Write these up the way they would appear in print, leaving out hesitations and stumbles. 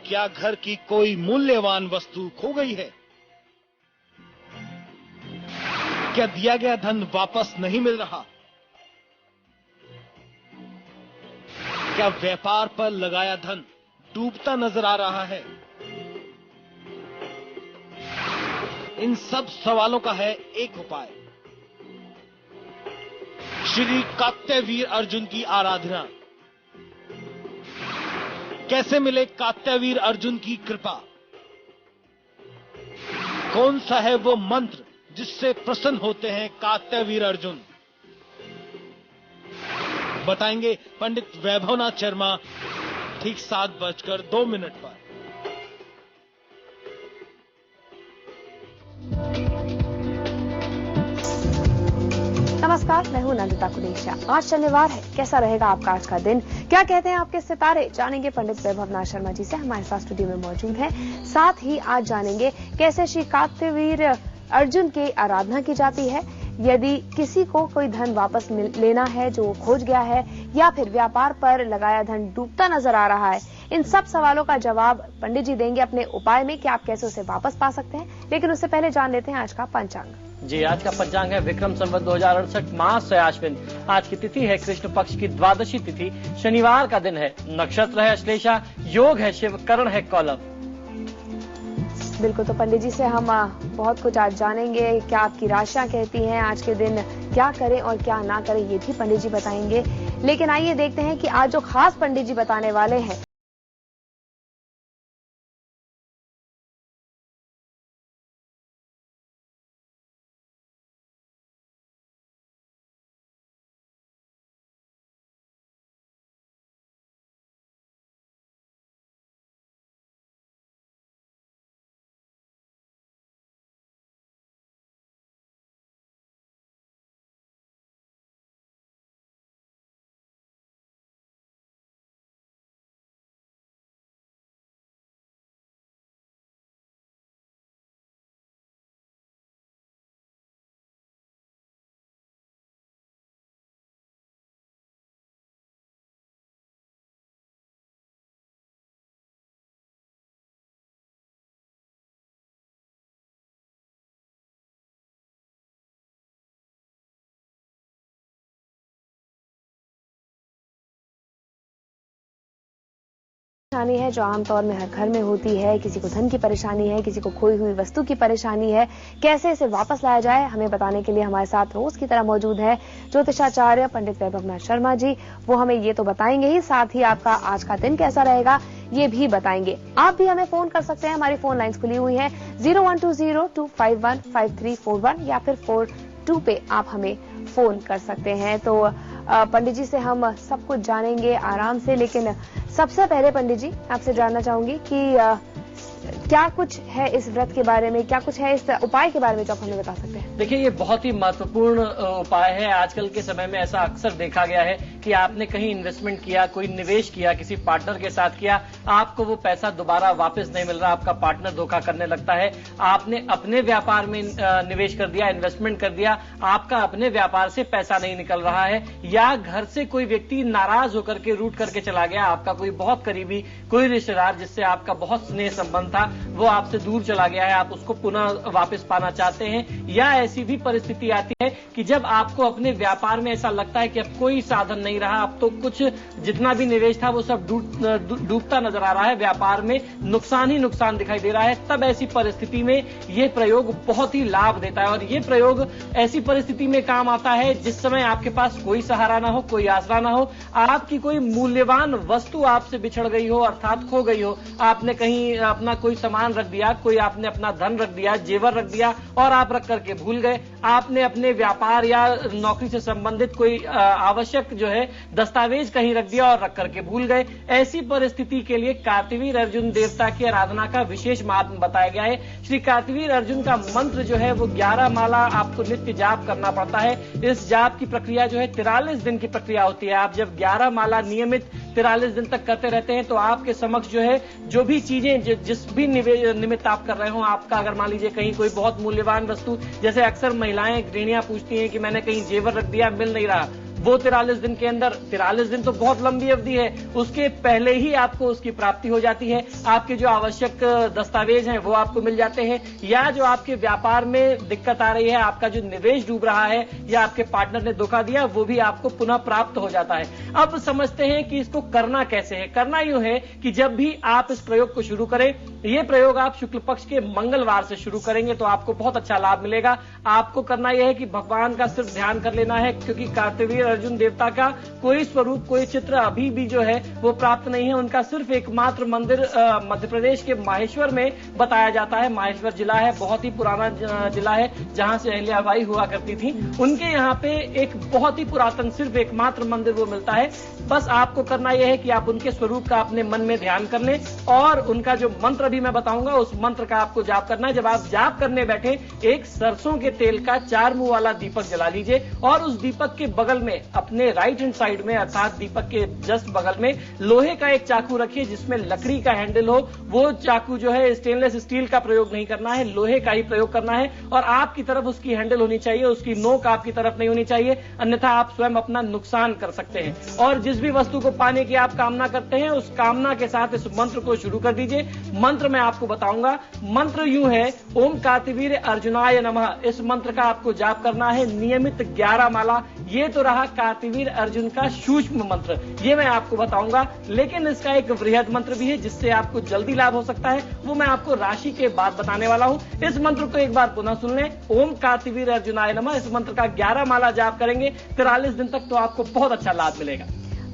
क्या घर की कोई मूल्यवान वस्तु खो गई है? क्या दिया गया धन वापस नहीं मिल रहा? क्या व्यापार पर लगाया धन डूबता नजर आ रहा है? इन सब सवालों का है एक उपाय। श्री कात्यावीर अर्जुन की आराधना। कैसे मिले कात्यावीर अर्जुन की कृपा? कौन सा है वो मंत्र जिससे प्रसन्न होते हैं कात्यावीर अर्जुन? बताएंगे पंडित वैभवनाथ शर्मा ठीक 7:02 पर। नमस्कार, मैं हूं नंदिता कुलेशा। आज शनिवार है, कैसा रहेगा आपका आज का दिन? क्या कहते हैं आपके सितारे? जानेंगे पंडित वैभवनाथ शर्मा जी से, हमारे साथ स्टूडियो में मौजूद हैं। साथ ही आज जानेंगे कैसे श्री कात्यावीर अर्जुन की आराधना की जाती है, यदि किसी को कोई धन वापस लेना है जो खोज गया है, या फिर व्यापार पर लगाया धन डूबता नजर आ रहा है। इन सब सवालों का जवाब पंडित जी देंगे अपने उपाय में कि आप कैसे उसे वापस पा सकते हैं। लेकिन उससे पहले जान लेते हैं आज का पंचांग। जी, आज का पंचांग है विक्रम संवत 2068 मास से आश्विन। आज की तिथि है कृष्ण पक्ष की द्वादशी तिथि, शनिवार का दिन है। नक्षत्र है अश्लेषा, योग है शिव, करण है कौलव। बिल्कुल, तो पंडित जी से हम बहुत कुछ आज जानेंगे। क्या आपकी राशियां कहती हैं आज के दिन क्या करें और क्या ना करें, ये भी पंडित जी बताएंगे। लेकिन आइए देखते हैं कि आज जो खास पंडित जी बताने वाले हैं। परेशानी है जो आमतौर में हर घर में होती है। किसी को धन की परेशानी है, किसी को खोई हुई वस्तु की परेशानी है। कैसे इसे वापस लाया जाए, हमें बताने के लिए हमारे साथ रोज की तरह मौजूद है ज्योतिषाचार्य पंडित वैभवनाथ शर्मा जी। वो हमें ये तो बताएंगे ही, साथ ही आपका आज का दिन कैसा रहेगा ये भी बताएंगे। आप भी हमें फोन कर सकते हैं, हमारी फोन लाइन्स खुली हुई है 0120-251-5341 या फिर 42 पे आप हमें फोन कर सकते हैं। तो पंडित जी से हम सब कुछ जानेंगे आराम से, लेकिन सबसे पहले पंडित जी आपसे जानना चाहूंगी कि क्या कुछ है इस व्रत के बारे में, क्या कुछ है इस उपाय के बारे में जो आप हमें बता सकते हैं? देखिए, ये बहुत ही महत्वपूर्ण उपाय है। आजकल के समय में ऐसा अक्सर देखा गया है कि आपने कहीं इन्वेस्टमेंट किया, कोई निवेश किया, किसी पार्टनर के साथ किया, आपको वो पैसा दोबारा वापस नहीं मिल रहा, आपका पार्टनर धोखा करने लगता है। आपने अपने व्यापार में निवेश कर दिया, इन्वेस्टमेंट कर दिया, आपका अपने व्यापार से पैसा नहीं निकल रहा है, या घर से कोई व्यक्ति नाराज होकर के रूठ करके चला गया, आपका कोई बहुत करीबी कोई रिश्तेदार जिससे आपका बहुत स्नेह संबंध था वो आपसे दूर चला गया है, आप उसको पुनः वापस पाना चाहते हैं। या ऐसी भी परिस्थिति आती है कि जब आपको अपने व्यापार में ऐसा लगता है कि अब कोई साधन नहीं रहा, अब तो कुछ जितना भी निवेश था वो सब डूबता नजर आ रहा है, व्यापार में नुकसान ही नुकसान दिखाई दे रहा है। तब ऐसी परिस्थिति में ये प्रयोग बहुत ही लाभ देता है। और ये प्रयोग ऐसी परिस्थिति में काम आता है जिस समय आपके पास कोई सहारा ना हो, कोई आसरा ना हो, आपकी कोई मूल्यवान वस्तु आपसे बिछड़ गई हो, अर्थात खो गई हो। आपने कहीं अपना कोई सामान रख दिया, कोई आपने अपना धन रख दिया, जेवर रख दिया और आप रख करके भूल गए। आपने अपने व्यापार या नौकरी से संबंधित कोई आवश्यक जो है दस्तावेज कहीं रख दिया और रख करके भूल गए। ऐसी परिस्थिति के लिए कात्यावीर अर्जुन देवता की आराधना का विशेष महत्व बताया गया है। श्री कात्यावीर अर्जुन का मंत्र जो है वो 11 माला आपको नित्य जाप करना पड़ता है। इस जाप की प्रक्रिया जो है 43 दिन की प्रक्रिया होती है। आप जब 11 माला नियमित 43 दिन तक करते रहते हैं तो आपके समक्ष जो है जो भी चीजें जिस भी निमित्त आप कर रहे हो, आपका अगर मान लीजिए कहीं कोई बहुत मूल्यवान वस्तु, जैसे अक्सर महिलाएं गृहिणियां पूछती हैं कि मैंने कहीं जेवर रख दिया मिल नहीं रहा, वो 43 दिन के अंदर, 43 दिन तो बहुत लंबी अवधि है, उसके पहले ही आपको उसकी प्राप्ति हो जाती है। आपके जो आवश्यक दस्तावेज हैं वो आपको मिल जाते हैं, या जो आपके व्यापार में दिक्कत आ रही है, आपका जो निवेश डूब रहा है या आपके पार्टनर ने धोखा दिया, वो भी आपको पुनः प्राप्त हो जाता है। अब समझते हैं कि इसको करना कैसे है। करना यूं है कि जब भी आप इस प्रयोग को शुरू करें, ये प्रयोग आप शुक्ल पक्ष के मंगलवार से शुरू करेंगे तो आपको बहुत अच्छा लाभ मिलेगा। आपको करना यह है कि भगवान का सिर्फ ध्यान कर लेना है, क्योंकि कार्तवीर्य अर्जुन देवता का कोई स्वरूप, कोई चित्र अभी भी जो है वो प्राप्त नहीं है। उनका सिर्फ एकमात्र मंदिर मध्य प्रदेश के माहेश्वर में बताया जाता है। माहेश्वर जिला है, बहुत ही पुराना जिला है, जहां से अहिल्याबाई हुआ करती थी। उनके यहाँ पे एक बहुत ही पुरातन सिर्फ एकमात्र मंदिर वो मिलता है। बस आपको करना यह है कि आप उनके स्वरूप का अपने मन में ध्यान कर लें, और उनका जो मंत्र भी मैं बताऊंगा उस मंत्र का आपको जाप करना है। जब आप जाप करने बैठे, एक सरसों के तेल का 4 मुंह वाला दीपक जला लीजिए, और उस दीपक के बगल में अपने राइट हैंड साइड में, अर्थात दीपक के जस्ट बगल में लोहे का एक चाकू रखिए जिसमें लकड़ी का हैंडल हो। वो चाकू जो है स्टेनलेस स्टील का प्रयोग नहीं करना है, लोहे का ही प्रयोग करना है, और आपकी तरफ उसकी हैंडल होनी चाहिए, उसकी नोक आपकी तरफ नहीं होनी चाहिए, अन्यथा आप स्वयं अपना नुकसान कर सकते हैं। और जिस भी वस्तु को पाने की आप कामना करते हैं, उस कामना के साथ इस मंत्र को शुरू कर दीजिए। मंत्र मैं आपको बताऊंगा। मंत्र यूं है, ओम कार्तवीर्य अर्जुनाय नमः। इस मंत्र का आपको जाप करना है नियमित 11 माला। ये तो रहा कार्तवीर्य अर्जुन का सूक्ष्म मंत्र, ये मैं आपको बताऊंगा। लेकिन इसका एक वृहद मंत्र भी है जिससे आपको जल्दी लाभ हो सकता है, वो मैं आपको राशि के बाद बताने वाला हूं। इस मंत्र को एक बार पुनः सुन लें, ओम कार्तवीर्य अर्जुनाय नमः। इस मंत्र का 11 माला जाप करेंगे 43 दिन तक, तो आपको बहुत अच्छा लाभ मिलेगा।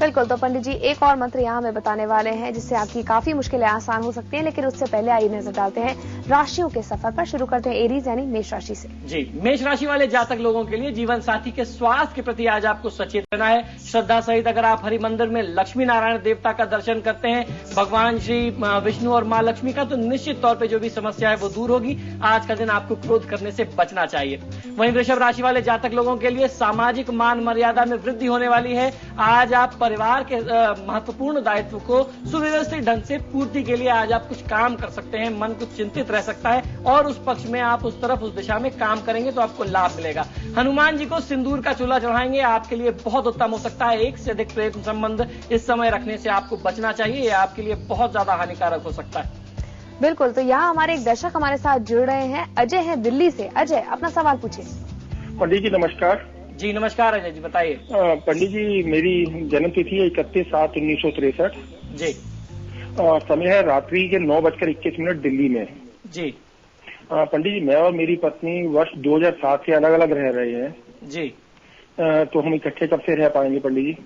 बिल्कुल। तो पंडित जी एक और मंत्र यहाँ हमें बताने वाले हैं जिससे आपकी काफी मुश्किलें आसान हो सकती हैं, लेकिन उससे पहले आइए नजर डालते हैं राशियों के सफर पर। शुरू करते हैं एरीज यानी मेष राशि से। जी, मेष राशि वाले जातक लोगों के लिए जीवन साथी के स्वास्थ्य के प्रति आज आपको सचेत रहना है। श्रद्धा सहित अगर आप हरि मंदिर में लक्ष्मी नारायण देवता का दर्शन करते हैं, भगवान श्री विष्णु और माँ लक्ष्मी का, तो निश्चित तौर पर जो भी समस्या है वो दूर होगी। आज का दिन आपको क्रोध करने से बचना चाहिए। वहीं वृषभ राशि वाले जातक लोगों के लिए सामाजिक मान मर्यादा में वृद्धि होने वाली है। आज आप परिवार के महत्वपूर्ण दायित्व को सुव्यवस्थित ढंग से पूर्ति के लिए आज आप कुछ काम कर सकते हैं। मन कुछ चिंतित रह सकता है, और उस पक्ष में आप उस तरफ, उस दिशा में काम करेंगे तो आपको लाभ मिलेगा। हनुमान जी को सिंदूर का चूल्हा चढ़ाएंगे, आपके लिए बहुत उत्तम हो सकता है। एक से अधिक प्रेम संबंध इस समय रखने से आपको बचना चाहिए, ये आपके लिए बहुत ज्यादा हानिकारक हो सकता है। बिल्कुल। तो यहाँ हमारे एक दर्शक हमारे साथ जुड़ रहे हैं, अजय हैं दिल्ली से। अजय, अपना सवाल पूछिए। पंडित जी नमस्कार। जी नमस्कार अजय जी, बताइए। पंडित जी मेरी जन्म तिथि है 31/7/1963। जी। समय है रात्रि के 9:21 दिल्ली में। जी। पंडित जी मैं और मेरी पत्नी वर्ष 2007 से अलग अलग रह रहे हैं। जी। तो हम इकट्ठे कब से रह पाएंगे पंडित जी?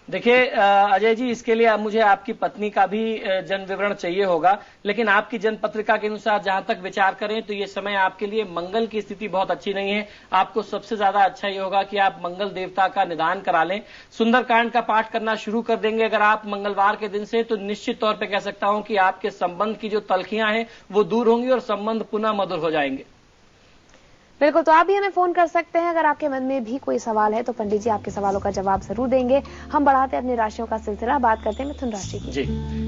देखिए अजय जी, इसके लिए मुझे आपकी पत्नी का भी जन्म विवरण चाहिए होगा, लेकिन आपकी जन्म पत्रिका के अनुसार जहां तक विचार करें तो ये समय आपके लिए मंगल की स्थिति बहुत अच्छी नहीं है। आपको सबसे ज्यादा अच्छा ये होगा कि आप मंगल देवता का निदान करा लें। सुंदरकांड का पाठ करना शुरू कर देंगे अगर आप मंगलवार के दिन से, तो निश्चित तौर पर कह सकता हूं कि आपके संबंध की जो तलखियां हैं वो दूर होंगी और संबंध पुनः मधुर हो जाएंगे। बिल्कुल। तो आप भी हमें फोन कर सकते हैं अगर आपके मन में भी कोई सवाल है, तो पंडित जी आपके सवालों का जवाब जरूर देंगे। हम बढ़ाते हैं अपनी राशियों का सिलसिला, बात करते हैं मिथुन राशि की। जी,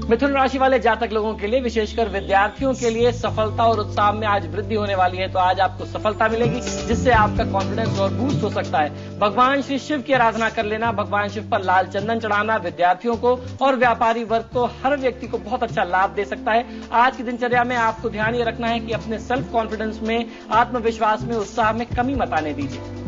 मिथुन राशि वाले जातक लोगों के लिए, विशेषकर विद्यार्थियों के लिए सफलता और उत्साह में आज वृद्धि होने वाली है। तो आज आपको सफलता मिलेगी जिससे आपका कॉन्फिडेंस और बूस्ट हो सकता है। भगवान श्री शिव की आराधना कर लेना, भगवान शिव पर लाल चंदन चढ़ाना विद्यार्थियों को और व्यापारी वर्ग को, हर व्यक्ति को बहुत अच्छा लाभ दे सकता है। आज की दिनचर्या में आपको ध्यान ये रखना है कि अपने सेल्फ कॉन्फिडेंस में, आत्मविश्वास में, उत्साह में कमी मत आने दीजिए।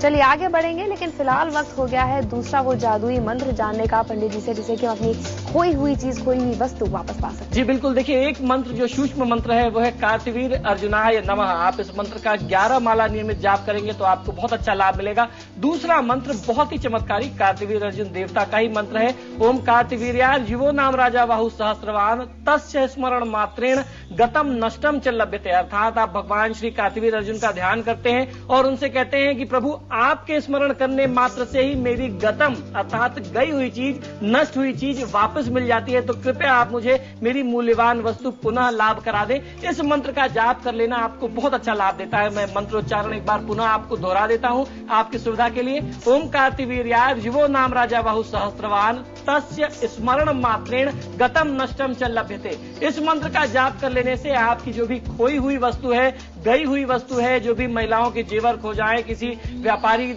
चलिए आगे बढ़ेंगे, लेकिन फिलहाल वक्त हो गया है दूसरा वो जादुई मंत्र जानने का पंडित जी से, जिसे कि हम अपनी खोई हुई चीज, खोई हुई वस्तु वापस पा सकते हैं। जी बिल्कुल। देखिए, एक मंत्र जो सूक्ष्म मंत्र है वो है कार्तवीर्य अर्जुनाय नमः। आप इस मंत्र का 11 माला नियमित जाप करेंगे तो आपको बहुत अच्छा लाभ मिलेगा। दूसरा मंत्र बहुत ही चमत्कारी कार्तवीर्य अर्जुन देवता का ही मंत्र है। ओम कार्तवीर्याय युवो नाम राजा बाहु सहस्रवान तस्य स्मरण मात्रेण गतम नष्टम च लभ्यते। अर्थात आप भगवान श्री कार्तवीर्य अर्जुन का ध्यान करते हैं और उनसे कहते हैं कि प्रभु आपके स्मरण करने मात्र से ही मेरी गतम अर्थात गई हुई चीज, नष्ट हुई चीज वापस मिल जाती है। तो कृपया आप मुझे मेरी मूल्यवान वस्तु पुनः लाभ करा दें। इस मंत्र का जाप कर लेना आपको बहुत अच्छा लाभ देता है। मैं मंत्रोच्चारण एक बार पुनः आपको दोहरा देता हूं आपकी सुविधा के लिए। ओम कार्तवीर्याय युवो नाम राजा बाहु सहस्रवान तस्य स्मरण मात्रेण गतम नष्टम च लभ्यते। इस मंत्र का जाप कर लेने लेने से आपकी जो भी खोई हुई वस्तु है, गई हुई वस्तु है, जो भी महिलाओं के जेवर खो जाए, किसी व्यापारी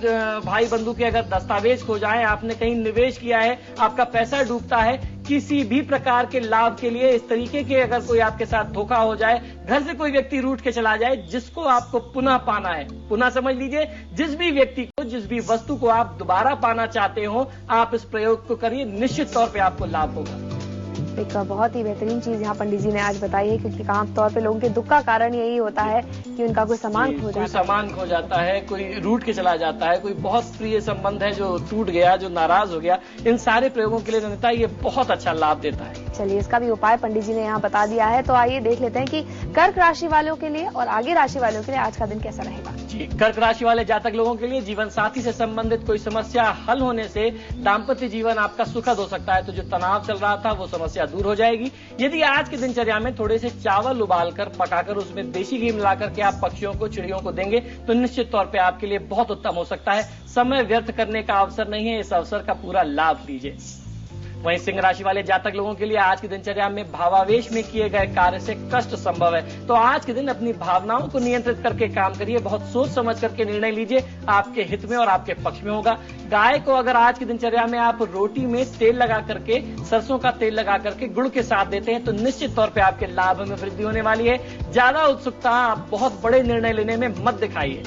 भाई बंधु के अगर दस्तावेज खो जाए, आपने कहीं निवेश किया है, आपका पैसा डूबता है, किसी भी प्रकार के लाभ के लिए इस तरीके के अगर कोई आपके साथ धोखा हो जाए, घर से कोई व्यक्ति रूठ के चला जाए, जिसको आपको पुनः पाना है, पुनः समझ लीजिए, जिस भी व्यक्ति को, जिस भी वस्तु को आप दोबारा पाना चाहते हो, आप इस प्रयोग को करिए, निश्चित तौर पे आपको लाभ होगा। एक बहुत ही बेहतरीन चीज यहाँ पंडित जी ने आज बताई है, क्योंकि आम तौर पे लोगों के दुख का कारण यही होता है कि उनका कोई सामान खो जाता है, कोई सामान खो जाता है, कोई रूठ के चला जाता है, कोई बहुत प्रिय संबंध है जो टूट गया, जो नाराज हो गया। इन सारे प्रयोगों के लिए जनता ये बहुत अच्छा लाभ देता है। चलिए, इसका भी उपाय पंडित जी ने यहाँ बता दिया है। तो आइए देख लेते हैं कि कर्क राशि वालों के लिए और आगे राशि वालों के लिए आज का दिन कैसा रहेगा। जी, कर्क राशि वाले जातक लोगों के लिए जीवन साथी से संबंधित कोई समस्या हल होने से दाम्पत्य जीवन आपका सुखद हो सकता है। तो जो तनाव चल रहा था वो समस्या दूर हो जाएगी। यदि आज की दिनचर्या में थोड़े से चावल उबालकर पकाकर उसमें देसी घी मिलाकर के आप पक्षियों को, चिड़ियों को देंगे तो निश्चित तौर पे आपके लिए बहुत उत्तम हो सकता है। समय व्यर्थ करने का अवसर नहीं है, इस अवसर का पूरा लाभ लीजिए। वहीं सिंह राशि वाले जातक लोगों के लिए आज की दिनचर्या में भावावेश में किए गए कार्य से कष्ट संभव है। तो आज के दिन अपनी भावनाओं को नियंत्रित करके काम करिए, बहुत सोच समझ करके निर्णय लीजिए, आपके हित में और आपके पक्ष में होगा। गाय को अगर आज की दिनचर्या में आप रोटी में तेल लगा करके, सरसों का तेल लगा करके गुड़ के साथ देते हैं तो निश्चित तौर पर आपके लाभ में वृद्धि होने वाली है। ज्यादा उत्सुकता आप बहुत बड़े निर्णय लेने में मत दिखाइए।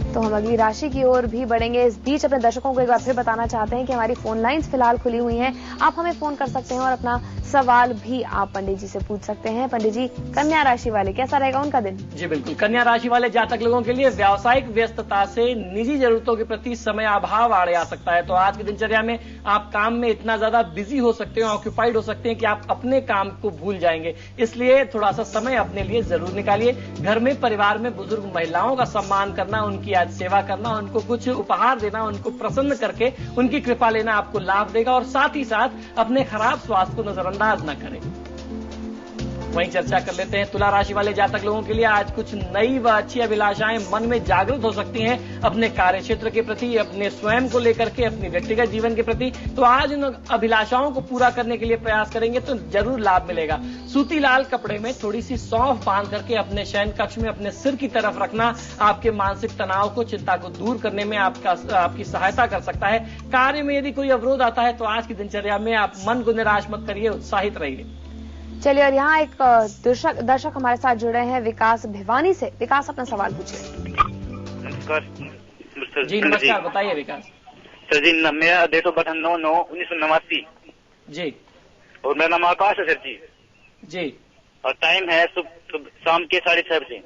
तो हम अगली राशि की ओर भी बढ़ेंगे। इस बीच अपने दर्शकों को एक बार फिर बताना चाहते हैं कि हमारी फोन लाइंस फिलहाल खुली हुई हैं। आप हमें फोन कर सकते हैं और अपना सवाल भी आप पंडित जी से पूछ सकते हैं। पंडित जी, कन्या राशि वाले कैसा रहेगा उनका दिन? जी बिल्कुल, कन्या राशि वाले जातक लोगों के लिए व्यावसायिक व्यस्तता से निजी जरूरतों के प्रति समय अभाव आड़े आ सकता है। तो आज की दिनचर्या में आप काम में इतना ज्यादा बिजी हो सकते हैं, ऑक्यूपाइड हो सकते हैं कि आप अपने काम को भूल जाएंगे। इसलिए थोड़ा सा समय अपने लिए जरूर निकालिए। घर में, परिवार में बुजुर्ग महिलाओं का सम्मान करना, उनकी आज सेवा करना, उनको कुछ उपहार देना, उनको प्रसन्न करके उनकी कृपा लेना आपको लाभ देगा। और साथ ही साथ अपने खराब स्वास्थ्य को नजरअंदाज न करें। वहीं चर्चा कर लेते हैं तुला राशि वाले जातक लोगों के लिए आज कुछ नई व अच्छी अभिलाषाएं मन में जागृत हो सकती हैं, अपने कार्य क्षेत्र के प्रति, अपने स्वयं को लेकर के, अपने व्यक्तिगत जीवन के प्रति। तो आज इन अभिलाषाओं को पूरा करने के लिए प्रयास करेंगे तो जरूर लाभ मिलेगा। सूती लाल कपड़े में थोड़ी सी सौंफ बांध करके अपने शयन कक्ष में अपने सिर की तरफ रखना आपके मानसिक तनाव को, चिंता को दूर करने में आपकी सहायता कर सकता है। कार्य में यदि कोई अवरोध आता है तो आज की दिनचर्या में आप मन को निराश मत करिए, उत्साहित रहिए। चलिए, और यहाँ एक दर्शक हमारे साथ जुड़े हैं विकास भिवानी से। विकास, अपना सवाल पूछिए। नमस्कार सर जी। नमस्कार, बताइए विकास। सर जी, मेरा डेट ऑफ बर्थ 9/9/1989 जी। और मेरा नाम आकाश है सर जी। जी। और टाइम है शाम के 6:30 बजे।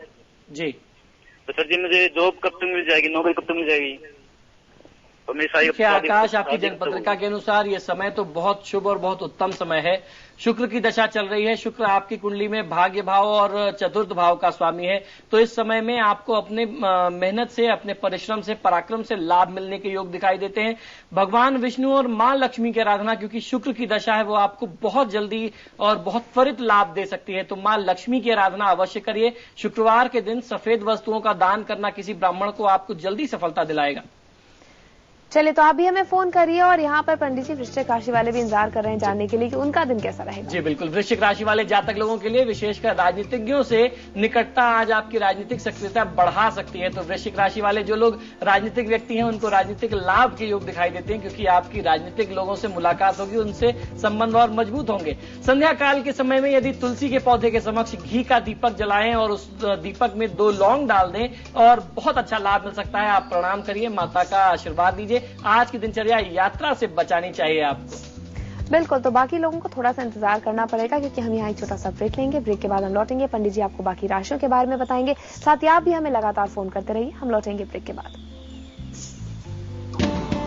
जी। तो सर जी, मुझे जॉब कब तक मिल जाएगी, नौकरी कब तक मिल जाएगी? और देखिए आकाश, आपकी जन्मपत्रिका के अनुसार ये समय तो बहुत शुभ और बहुत उत्तम समय है। शुक्र की दशा चल रही है। शुक्र आपकी कुंडली में भाग्य भाव और चतुर्थ भाव का स्वामी है। तो इस समय में आपको अपने मेहनत से, अपने परिश्रम से, पराक्रम से लाभ मिलने के योग दिखाई देते हैं। भगवान विष्णु और मां लक्ष्मी की आराधना, क्योंकि शुक्र की दशा है, वो आपको बहुत जल्दी और बहुत त्वरित लाभ दे सकती है। तो मां लक्ष्मी की आराधना अवश्य करिए। शुक्रवार के दिन सफेद वस्तुओं का दान करना किसी ब्राह्मण को आपको जल्दी सफलता दिलाएगा। चलिए, तो आप भी हमें फोन करिए। और यहाँ पर पंडित जी वृश्चिक राशि वाले भी इंतजार कर रहे हैं जानने के लिए कि उनका दिन कैसा रहेगा। जी बिल्कुल, वृश्चिक राशि वाले जातक लोगों के लिए विशेषकर राजनीतिज्ञों से निकटता आज आपकी राजनीतिक सक्रियता बढ़ा सकती है। तो वृश्चिक राशि वाले जो लोग राजनीतिक व्यक्ति हैं उनको राजनीतिक लाभ के योग दिखाई देते हैं, क्योंकि आपकी राजनीतिक लोगों से मुलाकात होगी, उनसे संबंध और मजबूत होंगे। संध्या काल के समय में यदि तुलसी के पौधे के समक्ष घी का दीपक जलाएं और उस दीपक में 2 लौंग डाल दें और बहुत अच्छा लाभ मिल सकता है। आप प्रणाम करिए, माता का आशीर्वाद लीजिए। आज की दिनचर्या यात्रा से बचानी चाहिए आपको। बिल्कुल, तो बाकी लोगों को थोड़ा सा इंतजार करना पड़ेगा, क्योंकि हम यहाँ एक छोटा सा ब्रेक लेंगे। ब्रेक के बाद हम लौटेंगे। पंडित जी आपको बाकी राशियों के बारे में बताएंगे। साथ ही आप भी हमें लगातार फोन करते रहिए। हम लौटेंगे ब्रेक के बाद।